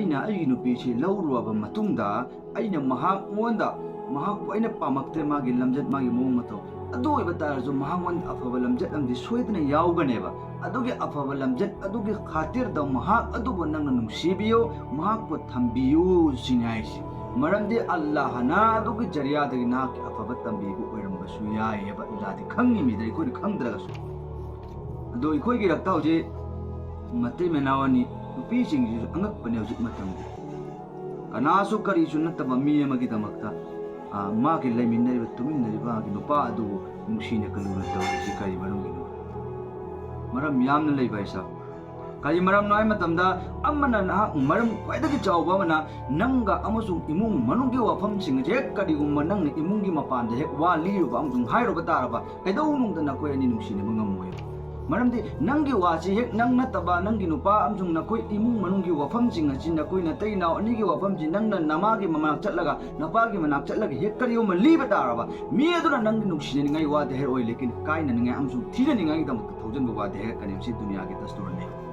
ꯑꯩꯅ ꯑꯩꯒꯤ ꯅꯨꯄꯤꯁꯤ ꯂꯧꯔꯨꯔꯕ ꯃꯇꯨꯡꯗ ꯑꯩꯅ ꯃꯉꯣꯟꯗ ꯃꯍꯥꯛꯄꯨ ꯑꯩꯅ ꯄꯥꯝꯃꯛꯇ꯭ꯔꯦ ꯃꯥꯒꯤ ꯂꯝꯆꯠ ꯃꯥꯒꯤ ꯃꯑꯣꯡ ꯃꯇꯧ ꯑꯗꯨ ꯑꯣꯏꯕ ꯇꯥꯔꯁꯨ ꯃꯉꯣꯟꯗ ꯑꯐꯕ ꯂꯝꯆꯠ ꯑꯃꯗꯤ ꯁꯣꯏꯗꯅ ꯌꯥꯎꯒꯅꯦꯕ ꯑꯗꯨꯒꯤ ꯑꯐꯕ ꯂꯝꯆꯠ ꯑꯗꯨꯒꯤ ꯈꯥꯇꯤꯔꯗ ꯃꯍꯥꯛ ꯑꯗꯨꯕꯨ ꯅꯪꯅ ꯅꯨꯡꯁꯤꯕꯤꯌꯨ ꯃꯍꯥꯛꯄꯨ ꯊꯝꯕꯤꯌꯨ ꯁꯤꯅꯤ ꯍꯥꯏꯁꯤ ꯃꯔꯝꯗꯤ ꯑꯜꯂꯥꯍꯅ ꯑꯗꯨꯒꯤ ꯖꯔꯤꯌꯥꯗꯒꯤ ꯅꯍꯥꯛꯀꯤ ꯑꯐꯕ ꯇꯝꯕꯤꯕ ꯑꯣꯏꯔꯝꯕꯁꯨ ꯌꯥꯏꯑꯕ ꯑꯜꯂꯥꯍꯗꯤ ꯈꯪꯉꯤꯃꯤꯗ ꯑꯩꯈꯣꯏꯅ ꯈꯪꯗ꯭ꯔꯒꯁꯨ ꯑꯗꯣ ꯑꯩꯈꯣꯏꯒꯤ ꯔꯛꯇ ꯍꯧꯖꯤꯛ ꯃꯇꯩ ꯃꯅꯥꯎ ꯑꯅꯤ ꯅꯨꯄꯤꯁꯤꯡꯁꯤꯁꯨ ꯑꯉꯛꯄꯅꯦ ꯍꯧꯖꯤꯛ ꯃꯇꯝꯗꯤ ꯀꯅꯥꯁꯨ ꯀꯔꯤꯁꯨ ꯅꯠꯇꯕ ꯃꯤ ꯑꯃꯒꯤꯗꯃꯛꯇ मागे लेमिन्नरिबा तुमिन्नरिबा गी नुपा अदु नुंगसिना कलुना तौरिसि करि मरमगिनो मरम यामना लेबा इसा करि मरम नाय मतमदा अमना ना मरम क्वाइदगी चावबा मना नंगा अमसु इमुंग मनुंगी वाफम सिंग जे करिगुम नंग इमुंगी मपान जे वा लिरुबा अमसुंग हाइरोबा तारबा कैदौ नुंगदना कोय अनि नुंगसिना मंगमोय मरमदि नंगी वासी हेक नंग नतबा नंगी नुपा अमसुंग नकोय इमुंग मनुंगी वाफम सिंग अछि नकोय नतै नाव अनिगी वाफम जि नंगना नमागी ममाक चटलगा नपागी मनाक चटलगा हेक करियो म लीबा तारबा मी अदुना नंगी नुंगसिना निंगाई वादे हेर ओय लेकिन कायना निंगाई अमसुंग थीना निंगाई दमक थौजन बा वादे हेर कनिम सि दुनिया की दस्तूर ने